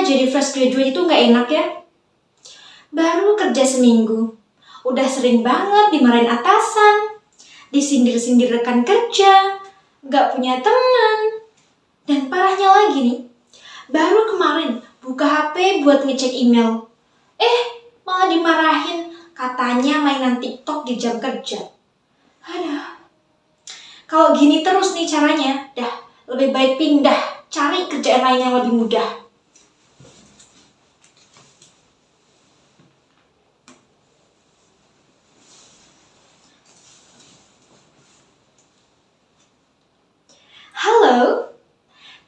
jadi fresh graduate itu nggak enak ya? Baru kerja seminggu, udah sering banget dimarahin atasan, disindir-sindir rekan kerja, nggak punya teman. Dan parahnya lagi nih, baru kemarin buka HP buat ngecek email. Malah dimarahin, katanya mainan TikTok di jam kerja. Aduh, kalau gini terus nih caranya, lebih baik pindah, cari kerjaan lain yang lebih mudah. Halo,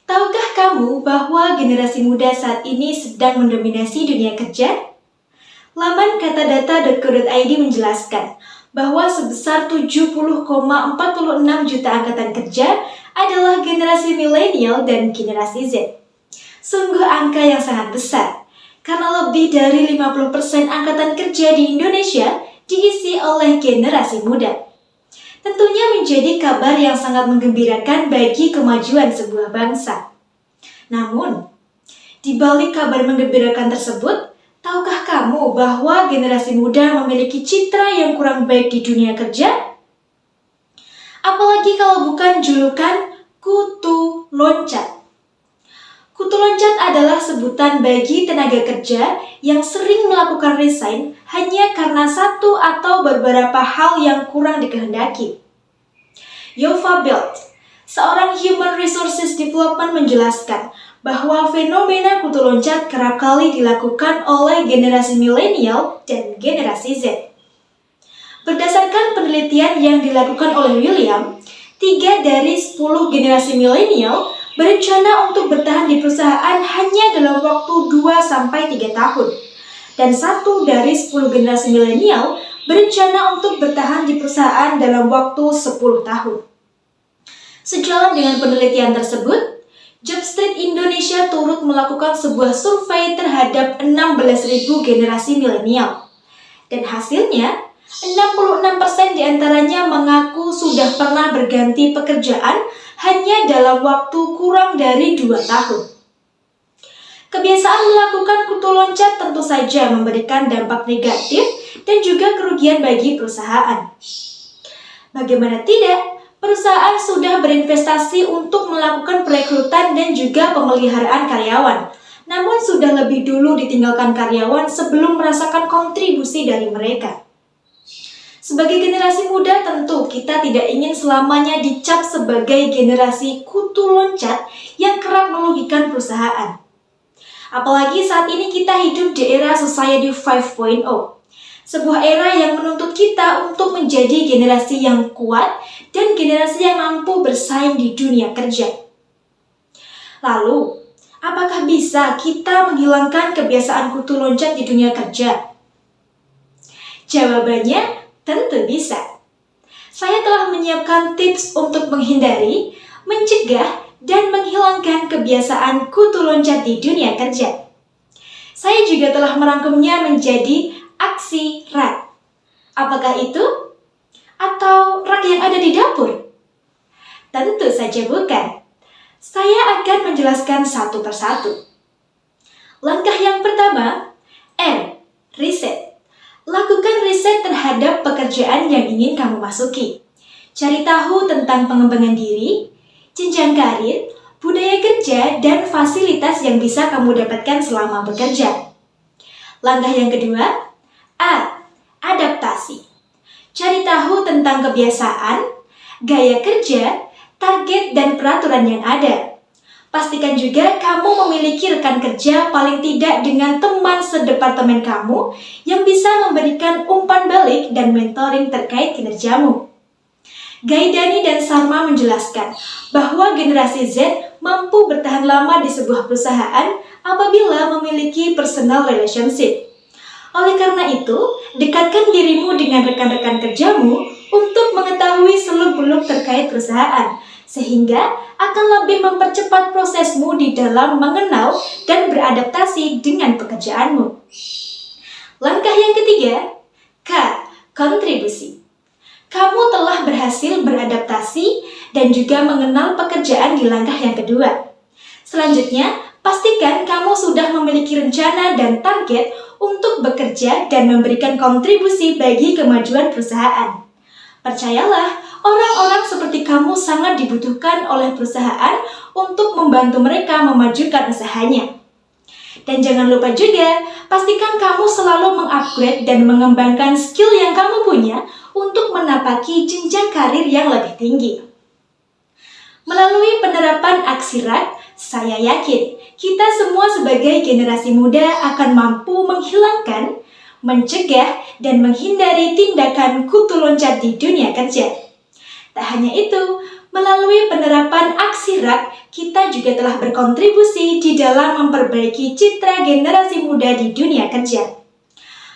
tahukah kamu bahwa generasi muda saat ini sedang mendominasi dunia kerja? Laman katadata.co.id menjelaskan bahwa sebesar 70,46 juta angkatan kerja adalah generasi milenial dan generasi Z. Sungguh angka yang sangat besar, karena lebih dari 50% angkatan kerja di Indonesia diisi oleh generasi muda. Tentunya menjadi kabar yang sangat menggembirakan bagi kemajuan sebuah bangsa. Namun, di balik kabar menggembirakan tersebut, tahukah kamu bahwa generasi muda memiliki citra yang kurang baik di dunia kerja? Apalagi kalau bukan julukan kutu loncat. Kutu loncat adalah sebutan bagi tenaga kerja yang sering melakukan resign hanya karena satu atau beberapa hal yang kurang dikehendaki. Yova Belt, seorang Human Resources Development menjelaskan bahwa fenomena kutu loncat kerap kali dilakukan oleh generasi milenial dan generasi Z. Berdasarkan penelitian yang dilakukan oleh William, 3 dari 10 generasi milenial berencana untuk bertahan di perusahaan hanya dalam waktu 2-3 tahun. Dan 1 dari 10 generasi milenial berencana untuk bertahan di perusahaan dalam waktu 10 tahun. Sejalan dengan penelitian tersebut, Jobstreet Indonesia turut melakukan sebuah survei terhadap 16.000 generasi milenial. Dan hasilnya, 66% diantaranya mengaku sudah pernah berganti pekerjaan hanya dalam waktu kurang dari 2 tahun. Kebiasaan melakukan kutu loncat tentu saja memberikan dampak negatif dan juga kerugian bagi perusahaan. Bagaimana tidak? Perusahaan sudah berinvestasi untuk melakukan perekrutan dan juga pemeliharaan karyawan. Namun sudah lebih dulu ditinggalkan karyawan sebelum merasakan kontribusi dari mereka. Sebagai generasi muda tentu kita tidak ingin selamanya dicap sebagai generasi kutu loncat yang kerap merugikan perusahaan. Apalagi saat ini kita hidup di era Society 5.0. Sebuah era yang menuntut kita untuk menjadi generasi yang kuat dan generasi yang mampu bersaing di dunia kerja. Lalu, apakah bisa kita menghilangkan kebiasaan kutu loncat di dunia kerja? Jawabannya tentu bisa. Saya telah menyiapkan tips untuk menghindari, mencegah, dan menghilangkan kebiasaan kutu loncat di dunia kerja. Saya juga telah merangkumnya menjadi aksi rak. Apakah itu? Atau rak yang ada di dapur? Tentu saja bukan. Saya akan menjelaskan satu persatu. Langkah yang pertama, R. Riset. Lakukan riset terhadap pekerjaan yang ingin kamu masuki. Cari tahu tentang pengembangan diri, jenjang karir, budaya kerja, dan fasilitas yang bisa kamu dapatkan selama bekerja. Langkah yang kedua, A. Adaptasi. Cari tahu tentang kebiasaan, gaya kerja, target, dan peraturan yang ada. Pastikan juga kamu memiliki rekan kerja paling tidak dengan teman sedepartemen kamu yang bisa memberikan umpan balik dan mentoring terkait kinerjamu. Gaidani dan Sarma menjelaskan bahwa generasi Z mampu bertahan lama di sebuah perusahaan apabila memiliki personal relationship. Oleh karena itu, dekatkan dirimu dengan rekan-rekan kerjamu untuk mengetahui seluk-beluk terkait perusahaan, sehingga akan lebih mempercepat prosesmu di dalam mengenal dan beradaptasi dengan pekerjaanmu. Langkah yang ketiga, K. Kontribusi. Kamu telah berhasil beradaptasi dan juga mengenal pekerjaan di langkah yang kedua. Selanjutnya, Pastikan kamu sudah memiliki rencana dan target untuk bekerja dan memberikan kontribusi bagi kemajuan perusahaan. Percayalah, orang-orang seperti kamu sangat dibutuhkan oleh perusahaan untuk membantu mereka memajukan usahanya. Dan jangan lupa juga, pastikan kamu selalu mengupgrade dan mengembangkan skill yang kamu punya untuk menapaki jenjang karir yang lebih tinggi. Melalui penerapan aksi RAK, saya yakin kita semua sebagai generasi muda akan mampu menghilangkan, mencegah, dan menghindari tindakan kutu loncat di dunia kerja. Tak hanya itu, melalui penerapan aksi RAK, kita juga telah berkontribusi di dalam memperbaiki citra generasi muda di dunia kerja.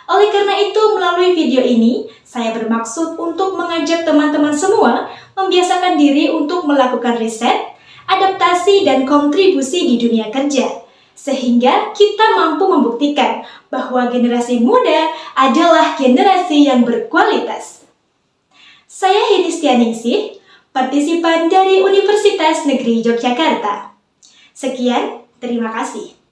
Oleh karena itu, melalui video ini, saya bermaksud untuk mengajak teman-teman semua membiasakan diri untuk melakukan riset, adaptasi, dan kontribusi di dunia kerja, sehingga kita mampu membuktikan bahwa generasi muda adalah generasi yang berkualitas. Saya Hedi Stianingsih, partisipan dari Universitas Negeri Yogyakarta. Sekian, terima kasih.